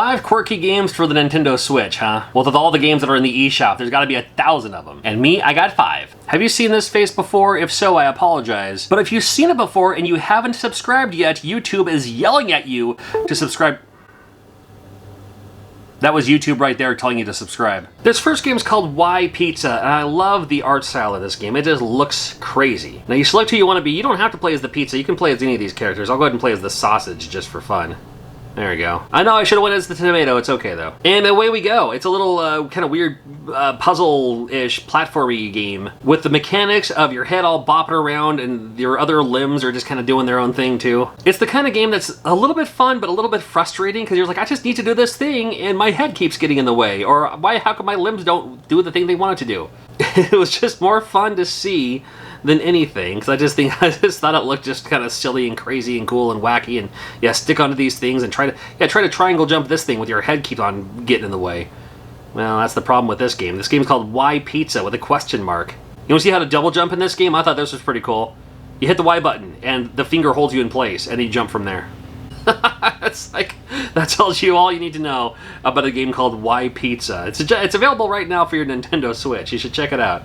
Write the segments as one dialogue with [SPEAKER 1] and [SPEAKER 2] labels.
[SPEAKER 1] 5 quirky games for the Nintendo Switch, huh? Well, with all the games that are in the eShop, there's gotta be 1,000 of them. And me, I got 5. Have you seen this face before? If so, I apologize. But if you've seen it before and you haven't subscribed yet, YouTube is yelling at you to subscribe. That was YouTube right there telling you to subscribe. This first game is called Why Pizza, and I love the art style of this game. It just looks crazy. Now you select who you want to be. You don't have to play as the pizza. You can play as any of these characters. I'll go ahead and play as the sausage just for fun. There we go. I know I should have went as the tomato. It's okay, though. And away we go. It's a little kind of weird puzzle-ish platformy game with the mechanics of your head all bopping around and your other limbs are just kind of doing their own thing, too. It's the kind of game that's a little bit fun, but a little bit frustrating because you're like, I just need to do this thing and my head keeps getting in the way. Or how come my limbs don't do the thing they want it to do? It was just more fun to see than anything, because I just thought it looked just kind of silly and crazy and cool and wacky, and yeah, stick onto these things and try to triangle jump this thing with your head keep on getting in the way. Well, that's the problem with this game. This game's called Why Pizza with a question mark. You want to see how to double jump in this game? I thought this was pretty cool. You hit the Y button and the finger holds you in place, and then you jump from there. It's like, that's all you need to know about a game called Why Pizza. It's available right now for your Nintendo Switch. You should check it out.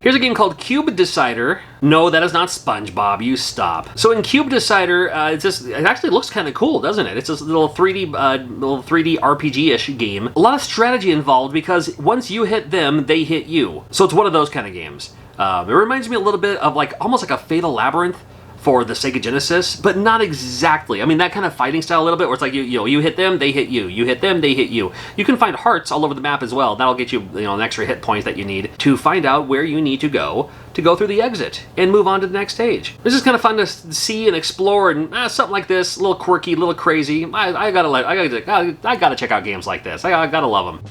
[SPEAKER 1] Here's a game called Cube Decider. No, that is not SpongeBob, you stop. So in Cube Decider, it actually looks kind of cool, doesn't it? It's this little 3D RPG-ish game. A lot of strategy involved because once you hit them, they hit you. So it's one of those kind of games. It reminds me a little bit of almost like a Fatal Labyrinth for the Sega Genesis, but not exactly. I mean, that kind of fighting style a little bit, where it's like, you hit them, they hit you. You hit them, they hit you. You can find hearts all over the map as well. That'll get you, an extra hit point that you need to find out where you need to go through the exit and move on to the next stage. This is kind of fun to see and explore, and something like this, a little quirky, a little crazy. I gotta check out games like this. I gotta love them.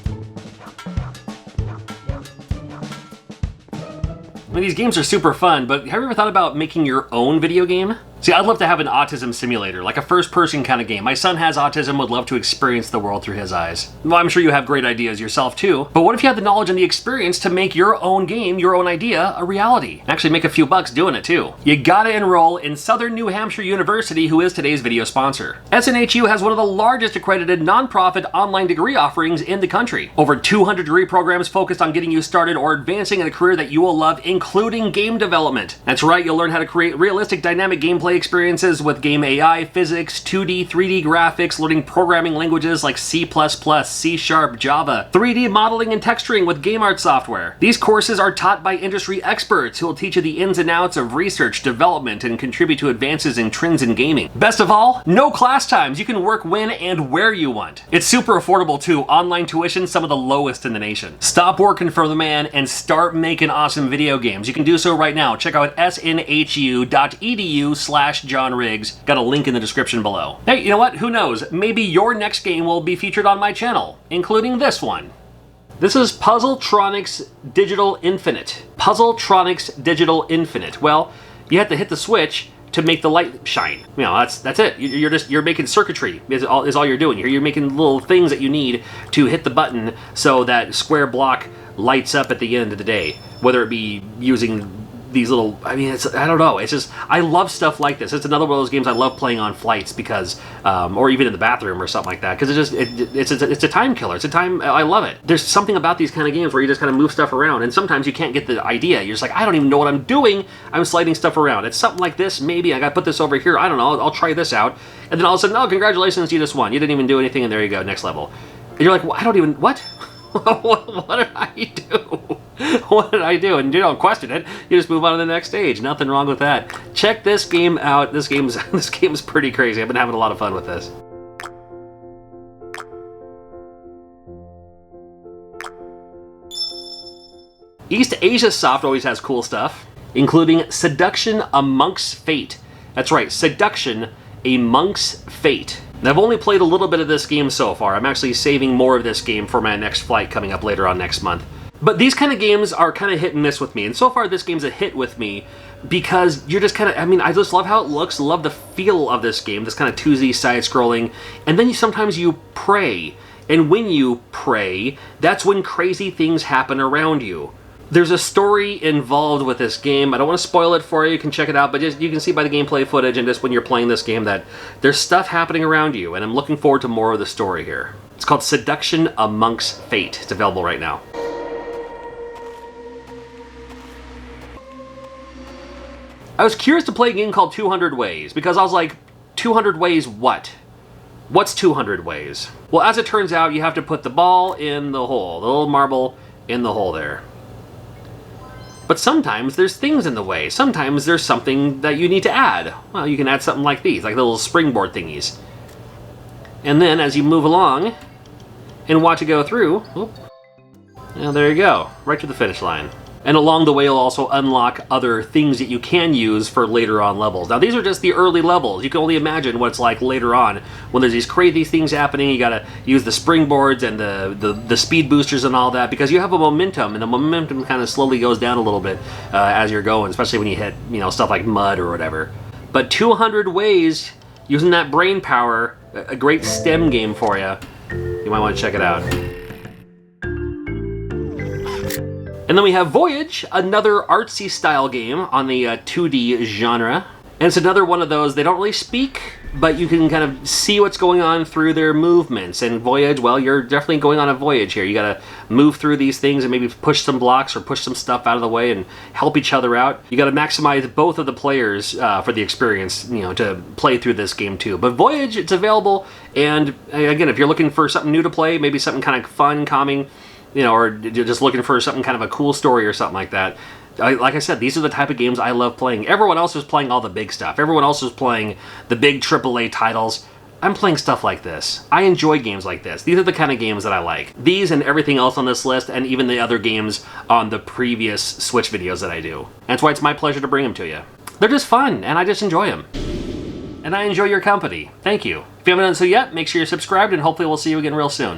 [SPEAKER 1] I mean, these games are super fun, but have you ever thought about making your own video game? See, I'd love to have an autism simulator, like a first-person kind of game. My son has autism, would love to experience the world through his eyes. Well, I'm sure you have great ideas yourself, too. But what if you had the knowledge and the experience to make your own game, your own idea, a reality? And actually make a few bucks doing it, too. You gotta enroll in Southern New Hampshire University, who is today's video sponsor. SNHU has one of the largest accredited nonprofit online degree offerings in the country. Over 200 degree programs focused on getting you started or advancing in a career that you will love, including game development. That's right, you'll learn how to create realistic dynamic gameplay experiences with game AI, physics, 2D, 3D graphics, learning programming languages like C++, C#, Java, 3D modeling and texturing with game art software. These courses are taught by industry experts who will teach you the ins and outs of research, development, and contribute to advances in trends in gaming. Best of all, no class times. You can work when and where you want. It's super affordable too. Online tuition, some of the lowest in the nation. Stop working for the man and start making awesome video games. You can do so right now. Check out snhu.edu/John Riggs. Got a link in the description below. Hey, you know what? Who knows? Maybe your next game will be featured on my channel, including this one. This is Puzzletronics Digital Infinite. Puzzletronics Digital Infinite. Well, you have to hit the switch to make the light shine. That's it. You're making circuitry is all you're doing. You're making little things that you need to hit the button so that square block lights up at the end of the day. Whether it be using these little, I don't know. It's just, I love stuff like this. It's another one of those games I love playing on flights because, or even in the bathroom or something like that, because it's a time killer. I love it. There's something about these kind of games where you just kind of move stuff around, and sometimes you can't get the idea. You're just like, I don't even know what I'm doing. I'm sliding stuff around. It's something like this. Maybe I got to put this over here. I don't know. I'll try this out. And then all of a sudden, oh, congratulations, you just won. You didn't even do anything, and there you go, next level. And you're like, well, I don't even, what? What did I do? What did I do? And you don't question it. You just move on to the next stage. Nothing wrong with that. Check this game out. This game's pretty crazy. I've been having a lot of fun with this. East Asia Soft always has cool stuff, including Seduction: A Monk's Fate. That's right, Seduction: A Monk's Fate. Now, I've only played a little bit of this game so far. I'm actually saving more of this game for my next flight coming up later on next month. But these kind of games are kind of hit and miss with me. And so far, this game's a hit with me because you're just kind of, I just love how it looks, love the feel of this game, this kind of 2D side-scrolling. And then sometimes you pray. And when you pray, that's when crazy things happen around you. There's a story involved with this game. I don't want to spoil it for you. You can check it out, but just, you can see by the gameplay footage and just when you're playing this game that there's stuff happening around you, and I'm looking forward to more of the story here. It's called Seduction Amongst Fate. It's available right now. I was curious to play a game called 200 Ways, because I was like, 200 ways what? What's 200 ways? Well, as it turns out, you have to put the ball in the hole, the little marble in the hole there. But sometimes there's things in the way. Sometimes there's something that you need to add. Well, you can add something like these, like the little springboard thingies. And then as you move along and watch it go through, whoop, and there you go, right to the finish line. And along the way, you'll also unlock other things that you can use for later on levels. Now, these are just the early levels. You can only imagine what it's like later on when there's these crazy things happening. You gotta use the springboards and the speed boosters and all that, because you have a momentum, and the momentum kind of slowly goes down a little bit as you're going, especially when you hit, you know, stuff like mud or whatever. But 200 ways, using that brain power, a great STEM game for you. You might want to check it out. And then we have Voyage, another artsy style game on the 2D genre. And it's another one of those, they don't really speak, but you can kind of see what's going on through their movements. And Voyage, well, you're definitely going on a voyage here. You gotta move through these things and maybe push some blocks or push some stuff out of the way and help each other out. You gotta maximize both of the players for the experience, you know, to play through this game too. But Voyage, it's available, and again, if you're looking for something new to play, maybe something kind of fun, calming, you know, or you're just looking for something kind of a cool story or something like that. Like I said, these are the type of games I love playing. Everyone else is playing all the big stuff. Everyone else is playing the big AAA titles. I'm playing stuff like this. I enjoy games like this. These are the kind of games that I like. These and everything else on this list, and even the other games on the previous Switch videos that I do. That's why it's my pleasure to bring them to you. They're just fun, and I just enjoy them. And I enjoy your company. Thank you. If you haven't done so yet, make sure you're subscribed, and hopefully we'll see you again real soon.